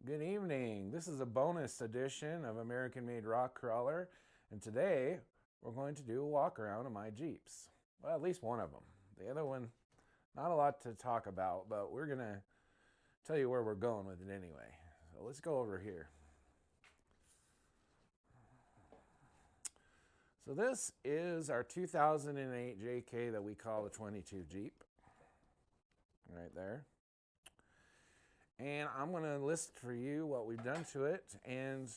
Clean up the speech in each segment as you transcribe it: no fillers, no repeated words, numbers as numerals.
Good evening. This is a bonus edition of American Made Rock Crawler, and today we're going to do a walk around of my Jeeps. Well, at least one of them. The other one, not a lot to talk about, but we're going to tell you where we're going with it anyway. So let's go over here. So this is our 2008 JK that we call the 22 Jeep, right there. And I'm going to list for you what we've done to it, and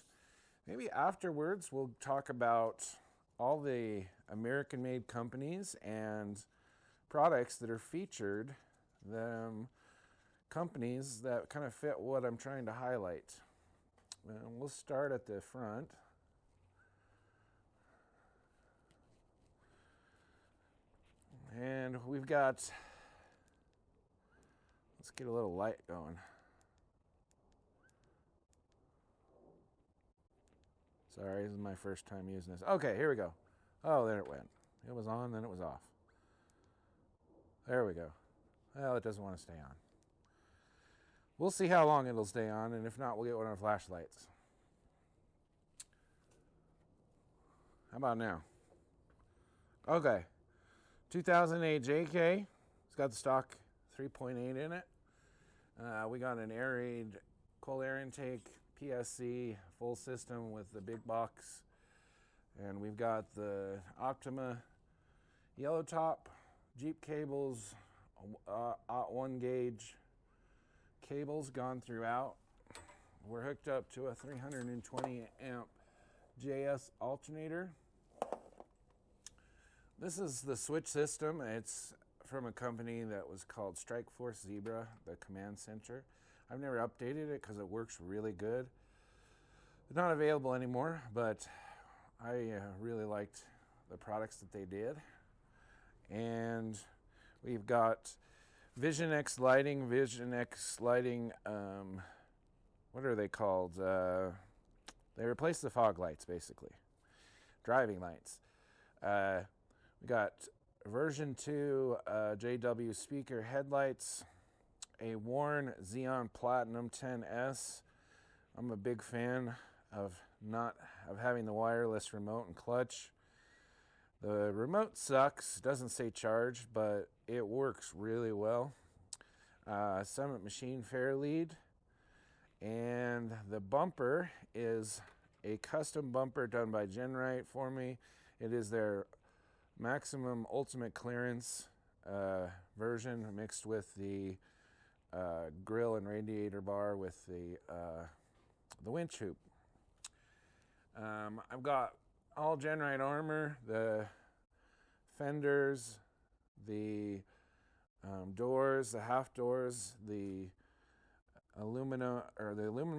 maybe afterwards we'll talk about all the American-made companies and products that are featured, the companies that kind of fit what I'm trying to highlight. And we'll start at the front. And we've got, let's get a little light going. Sorry, this is my first time using this. Okay, here we go. Oh, there it went. It was on, then it was off. There we go. Well, it doesn't want to stay on. We'll see how long it'll stay on, and if not, we'll get one of our flashlights. How about now? Okay. 2008 JK. It's got the stock 3.8 in it. We got an air-raid cold air intake, PSC, full system with the big box. And we've got the Optima yellow top, Jeep cables, 1 gauge cables gone throughout. We're hooked up to a 320 amp JS alternator. This is the switch system. It's from a company that was called Strike Force Zebra, the command center. I've never updated it because it works really good. It's not available anymore, but I really liked the products that they did. And we've got Vision X lighting, what are they called? They replaced the fog lights, basically. Driving lights. We got version 2 JW speaker headlights, a Warn Xeon Platinum 10S. I'm a big fan of having the wireless remote and clutch. The remote sucks, doesn't say charge, but it works really well. Summit Machine Fair lead, and the bumper is a custom bumper done by Genrite for me. It is their maximum ultimate clearance version mixed with the grill and radiator bar with the winch hoop. I've got all Genrite armor, the fenders, the doors, the half doors, the aluminum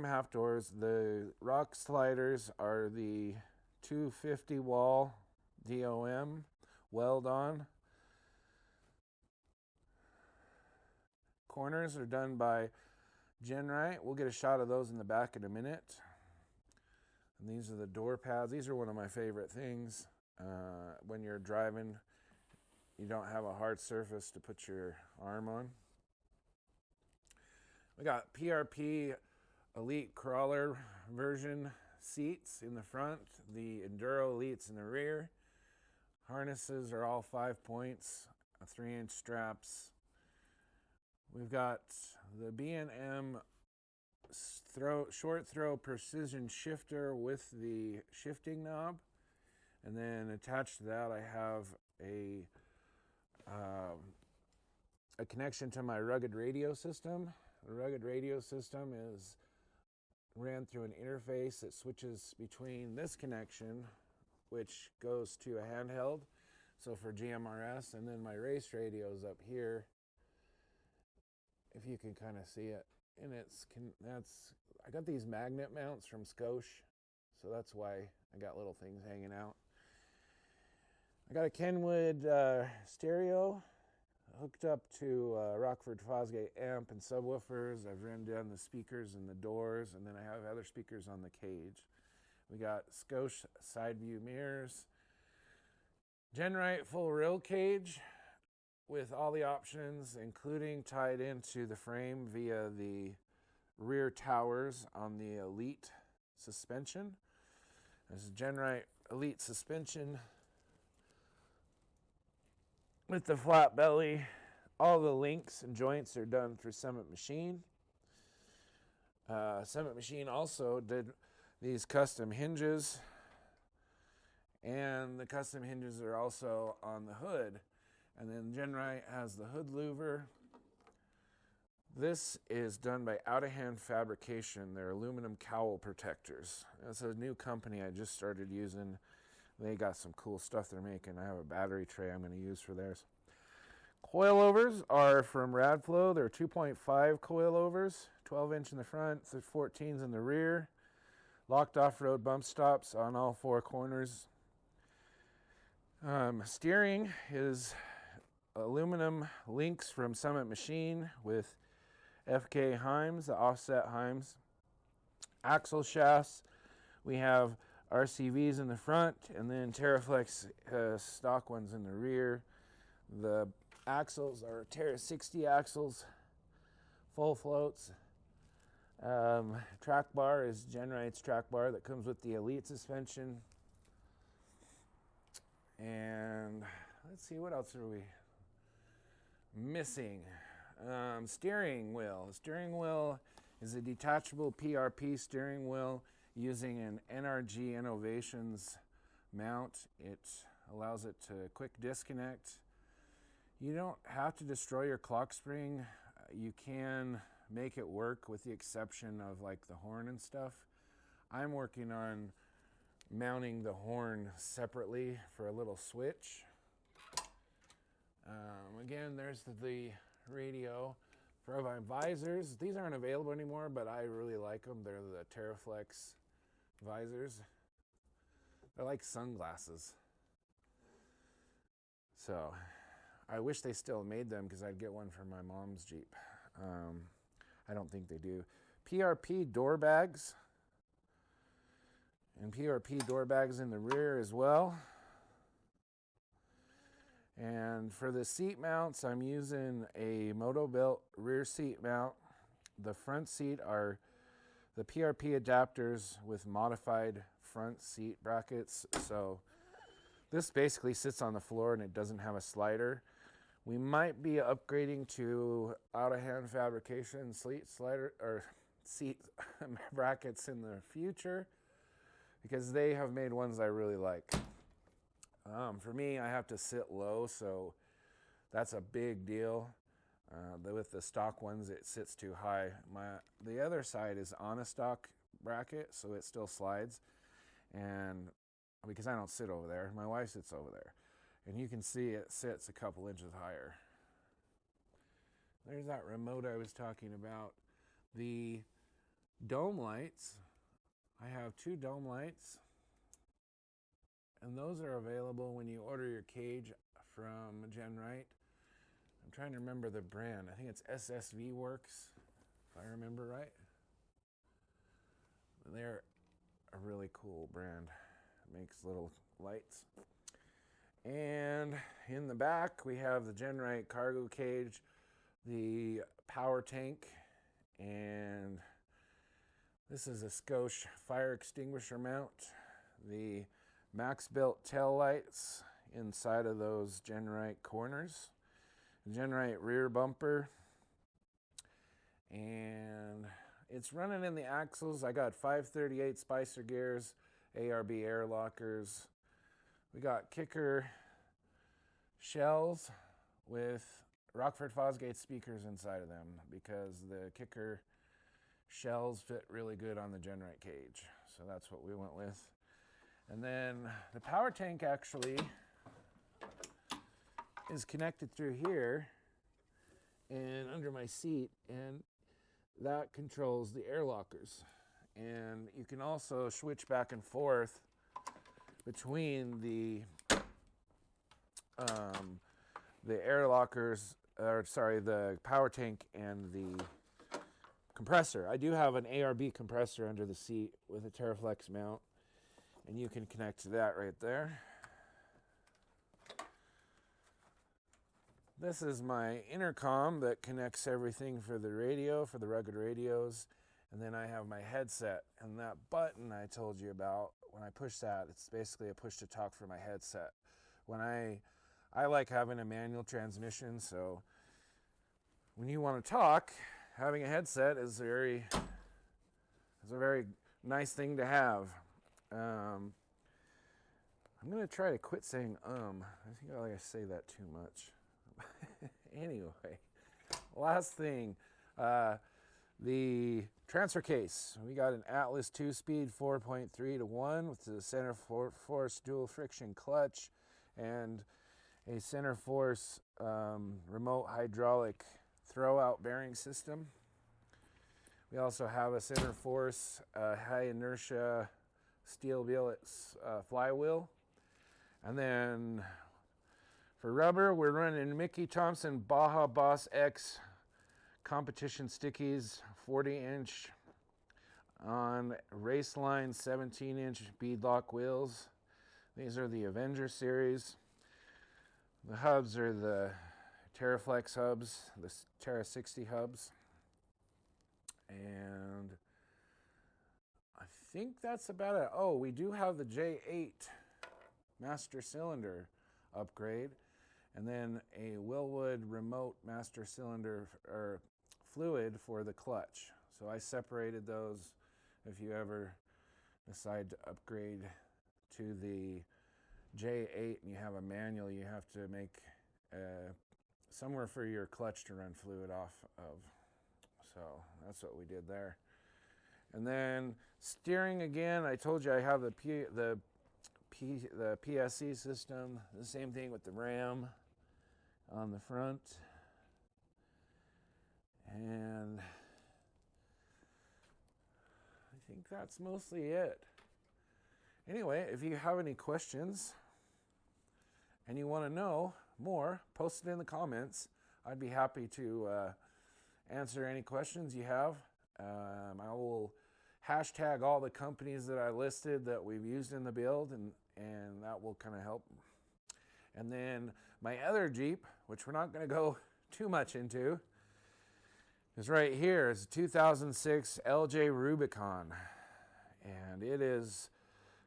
half doors. The rock sliders are the 250 wall DOM weld on. Corners are done by Genrite. We'll get a shot of those in the back in a minute. And these are the door pads. These are one of my favorite things. When you're driving, you don't have a hard surface to put your arm on. We got PRP Elite Crawler version seats in the front, the Enduro Elites in the rear. Harnesses are all 5 points, 3-inch straps. We've got the B&M short throw precision shifter with the shifting knob, and then attached to that I have a connection to my rugged radio system. The rugged radio system is ran through an interface that switches between this connection, which goes to a handheld, so for GMRS, and then my race radio is up here, if you can kind of see it. And I got these magnet mounts from Scosche, so that's why I got little things hanging out. I got a Kenwood stereo hooked up to Rockford Fosgate amp and subwoofers. I've ran down the speakers and the doors, and then I have other speakers on the cage. We got Scosche side view mirrors, Genrite full rail cage with all the options, including tied into the frame via the rear towers on the Elite suspension. This is Genrite Elite suspension with the flat belly. All the links and joints are done through Summit Machine. Summit Machine also did these custom hinges, and the custom hinges are also on the hood. And then Genrite has the hood louver. This is done by Out of Hand Fabrication. They're aluminum cowl protectors. It's a new company I just started using. They got some cool stuff they're making. I have a battery tray I'm going to use for theirs. Coilovers are from Radflow. They're 2.5 coilovers, 12-inch in the front, 14s in the rear. Locked off-road bump stops on all four corners. Steering is aluminum links from Summit Machine with FK Heims, the offset Heims. Axle shafts, we have RCVs in the front and then Terraflex stock ones in the rear. The axles are Terra 60 axles, full floats. Track bar is Genrite's track bar that comes with the Elite suspension. And let's see, what else are we missing? Steering wheel. The steering wheel is a detachable PRP steering wheel using an NRG Innovations mount. It allows it to quick disconnect. You don't have to destroy your clock spring. You can make it work with the exception of like the horn and stuff. I'm working on mounting the horn separately for a little switch. Again, there's the radio for my visors. These aren't available anymore, but I really like them. They're the Terraflex visors. They're like sunglasses. So I wish they still made them because I'd get one for my mom's Jeep. I don't think they do. PRP door bags. And PRP door bags in the rear as well. And for the seat mounts, I'm using a Motobilt rear seat mount. The front seat are the PRP adapters with modified front seat brackets. So this basically sits on the floor and it doesn't have a slider. We might be upgrading to Out of Hand Fabrication seat brackets in the future because they have made ones I really like. For me, I have to sit low, so that's a big deal. With the stock ones, it sits too high. The other side is on a stock bracket, so it still slides. And because I don't sit over there, my wife sits over there. And you can see it sits a couple inches higher. There's that remote I was talking about. The dome lights, I have 2 dome lights. And those are available when you order your cage from Genrite. I'm trying to remember the brand. I think it's SSV Works, if I remember right. They're a really cool brand. It makes little lights. And in the back, we have the Genrite cargo cage, the power tank, and this is a Scosche fire extinguisher mount. The Max Built tail lights inside of those Genrite corners, Genrite rear bumper, and it's running in the axles. I got 538 Spicer gears, ARB air lockers. We got kicker shells with Rockford Fosgate speakers inside of them because the kicker shells fit really good on the Genrite cage. So that's what we went with. And then the power tank actually is connected through here and under my seat, and that controls the air lockers. And you can also switch back and forth between the air lockers, or sorry, the power tank and the compressor. I do have an ARB compressor under the seat with a Terraflex mount. And you can connect to that right there. This is my intercom that connects everything for the radio, for the rugged radios. And then I have my headset, and that button I told you about, when I push that, it's basically a push to talk for my headset. When I like having a manual transmission, so when you want to talk, having a headset is a very nice thing to have. I'm gonna try to quit saying I think I like to say that too much. Anyway, last thing, the transfer case. We got an Atlas 2-speed 4.3 to 1 with the center force dual friction clutch and a center force remote hydraulic throwout bearing system. We also have a center force high inertia steel billet flywheel. And then for rubber, we're running Mickey Thompson Baja Boss X competition stickies, 40-inch on Raceline 17-inch beadlock wheels. These are the Avenger series. The hubs are the TerraFlex hubs, the Terra 60 hubs. And I think that's about it. Oh, we do have the J8 master cylinder upgrade, and then a Wilwood remote master cylinder or fluid for the clutch. So I separated those. If you ever decide to upgrade to the J8 and you have a manual, you have to make somewhere for your clutch to run fluid off of. So that's what we did there. And then steering again, I told you I have the PSC system. The same thing with the RAM on the front. And I think that's mostly it. Anyway, if you have any questions and you want to know more, post it in the comments. I'd be happy to answer any questions you have. I will hashtag all the companies that I listed that we've used in the build, and that will kind of help. And then my other Jeep, which we're not going to go too much into, is right here. It's a 2006 LJ Rubicon, and it is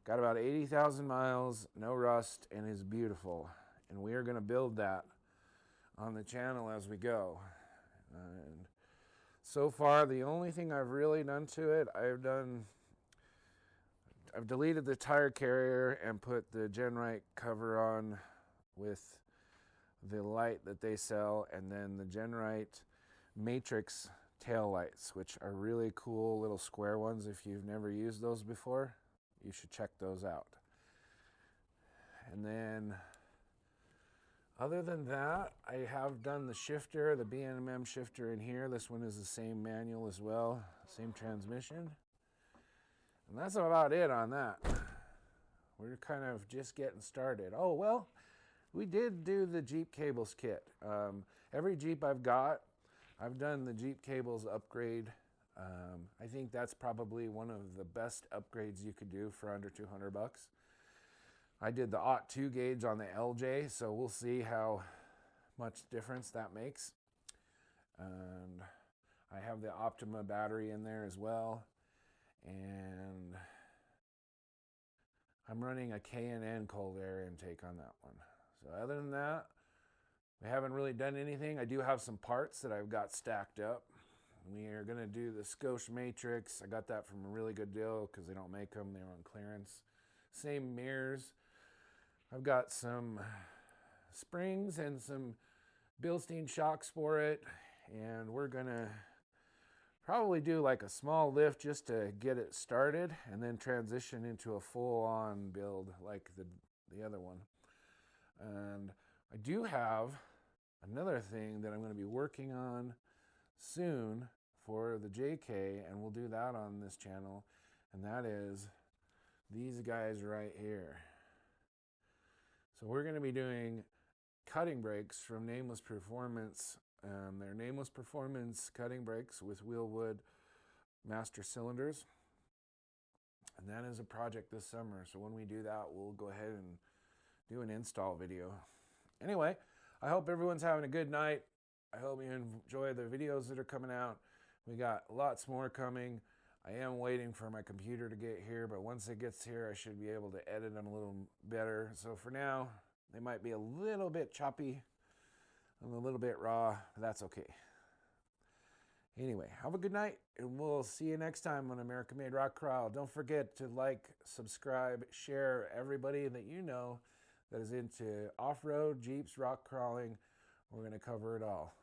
got about 80,000 miles, no rust, and is beautiful. And we are going to build that on the channel as we go. And so far, the only thing I've really done to it, I've deleted the tire carrier and put the Genrite cover on with the light that they sell, and then the Genrite Matrix tail lights, which are really cool little square ones. If you've never used those before, you should check those out. And then other than that, I have done the shifter, the B&M shifter in here. This one is the same manual as well, same transmission. And that's about it on that. We're kind of just getting started. Oh, well, we did do the Jeep cables kit. Every Jeep I've got, I've done the Jeep cables upgrade. I think that's probably one of the best upgrades you could do for under 200 bucks. I did the OT2 gauge on the LJ, so we'll see how much difference that makes. And I have the Optima battery in there as well. And I'm running a K&N cold air intake on that one. So other than that, we haven't really done anything. I do have some parts that I've got stacked up. We are going to do the Scosche Matrix. I got that from a really good deal because they don't make them. They were on clearance. Same mirrors. I've got some springs and some Bilstein shocks for it. And we're going to probably do like a small lift just to get it started and then transition into a full-on build like the other one. And I do have another thing that I'm going to be working on soon for the JK, and we'll do that on this channel, and that is these guys right here. So we're going to be doing cutting brakes from Nameless Performance. They're Nameless Performance cutting brakes with Wilwood master cylinders, and that is a project this summer. So when we do that, we'll go ahead and do an install video. Anyway, I hope everyone's having a good night. I hope you enjoy the videos that are coming out. We got lots more coming. I am waiting for my computer to get here, but once it gets here, I should be able to edit them a little better. So for now, they might be a little bit choppy and a little bit raw, but that's okay. Anyway, have a good night, and we'll see you next time on American Made Rock Crawl. Don't forget to like, subscribe, share everybody that you know that is into off-road, Jeeps, rock crawling. We're going to cover it all.